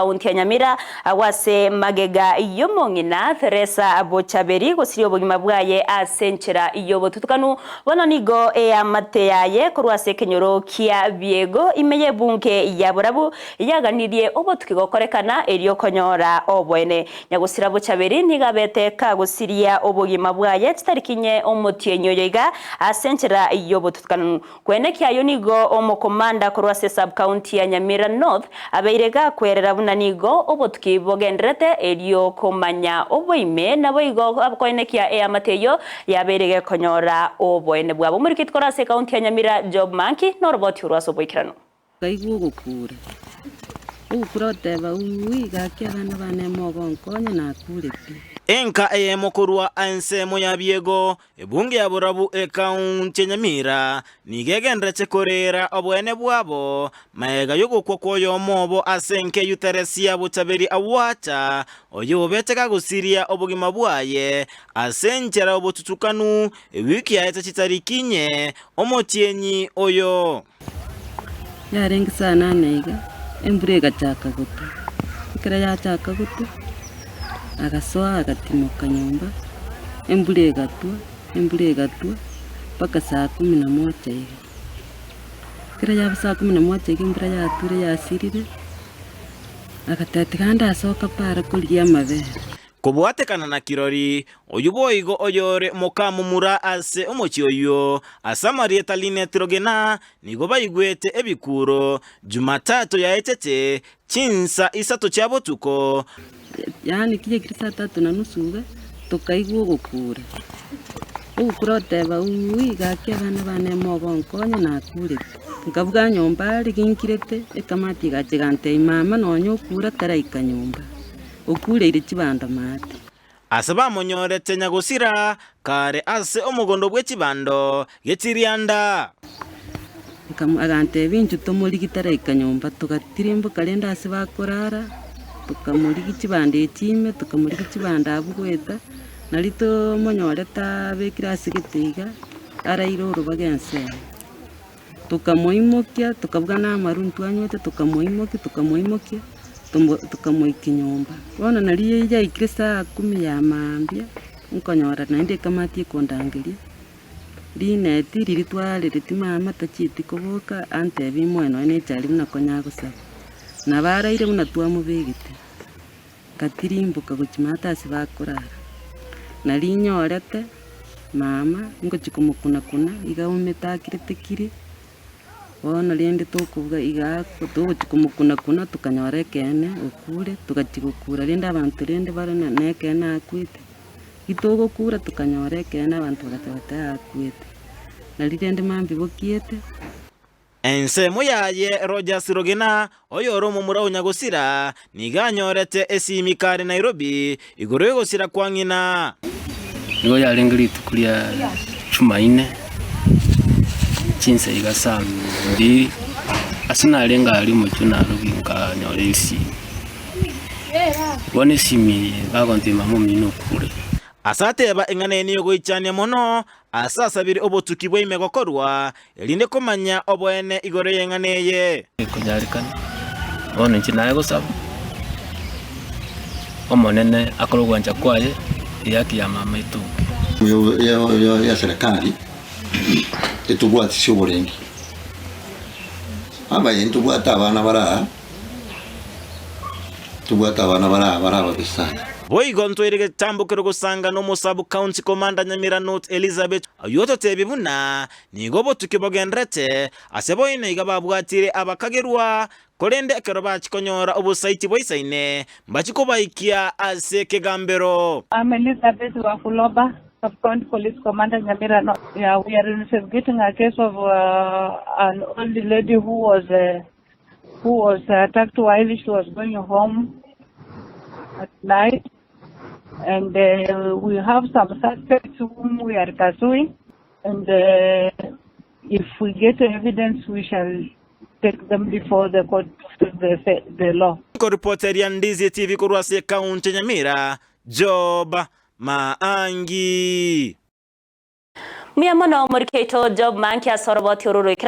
Kaunti ya Nyamira wase magega yomongina Teresa Bochaberi gusiri obugima bwaye asenchera iyobo tutukanu bono nigo amate yaye kurwase kenyoro kia biego imeye bunke ya borabu yaganirie obo tukigokorekana eriyo konyora obwene nyagusira Bochaberi nigabete kagusiria obugima bwaye titarikinye omutienyo yiga asenchera iyobo tutukanu kwene kyayo nigo omokomanda kurwase sub county ya Nyamira North abeirega kwerera nigo obo tukibogendrete eriyo komanya oboime nabo igo akoenekia amateyo yaberege konyora obwene bwabo muri kitkorase county ya Nyamira job manki no robot urwaso boikirano kaigu gukura teba uiga kyabana bane mogonkonya na kurepi enka mokorwa ansemo ya biego ebunge ya borabu Kaunti ya Nyamira nigegendreche korera obwene bwabo maega yogokwokoyo mobo asenke yuteresia Bochaberi awacha oyobete kagusiria obugima bwaye asenchera obotutukanu wiki yaete chitarikinye omotienyi oyo yarengi sana neiga emburega chaka gutu ikira ya chaka gutu agasoa agatimoka nyumba emburega tua paka saa 11 hivi kira ya saa 11 hivi mbura ya ture ya sirire agatetikanda asoka para kulia mabere kubwatekana na kirori oyuboigo oyore mokamumura ase omochi oyo asamarie taline tirogena nigo baigwete ebikuro Jumatatu yaetete chinsa isato chabotuko yani kije kirisa 3:30 tukaigwo gukura teba uiga kyabana bane mogonkonya na kure ngavuga nyumba ari ginkirete ekamati gachigante imama nonyo kura taraika nyumba okure iri kibanda mate asaba monyorete nyagusira kare ase omugondo bw'ekibando getirianda agante binju tomuri gitaraika nyumba tugatirimbo kalenda ase bakorara tukamuri gikibanda ekime tukamuri gikibanda abugweta narito monyoreta bekirasi gitiga arairo rubagense tukamoimokia tukavuga na maruntu anywete tukamoimokia tukamoiki nyumba bona nariye ija ikirisa 10 ya mambia nkonyora nainde kamati kondangeria rineti riritware ritimama tachiti koboka ante bimweno ene chali na konyagusaba nabaraire muna twamubegite katirimbuka guchimata sibakorara narinyorete mama ngochikumukuna igaumetakiritekiri bona rende tokuvuga igako tochikumukuna tukanyore kene okure tukachigukura rende abantu rende barana nekena akwite itogokura tukanyore kene abantu bagatata akwite narirende mambi bokiete ensemo yaye Roger Sirogena oyoro mumura unyagusira niganyorete esimikare Nairobi igoro yogosira kwangina nigo yarengeri tukulia Jumanne chinse igasa mbiri asina lenga ali muchuna ruginga nyoresi bone simi bagontima mu minukure asateba engane niyo goichane mono asasabiri obotuki bwime gokorwa elinde komanya obwene igore yenganeye kujarikana bone chinaye gosaba omonene akorogwanja kwaye yaki ya mama itu ya serikali etugwatisha oburengi abaye tugwata abana bara babisana boigo ntwerege tambukiro gusanga no musabu county commander Nyamira North Elizabeth ayoto tebibuna nigobo tukibogendrete aseboine igababwatire abakagerwa korende kero bachikonyora obusaiti boisaine bachikobaikia ase kegambero. I'm Elizabeth Wakuloba, Sub-County Police Commander Nyamira North. Yeah, we are investigating a case of an old lady who was attacked while she was going home at night, and we have some suspects whom we are pursuing, and if we get evidence we shall take them before the court, the law. Reporter ya Ndizi TV kurwase Kaunti Nyamira Job Maangi Miyamono muri keto job manki asoroboti ururu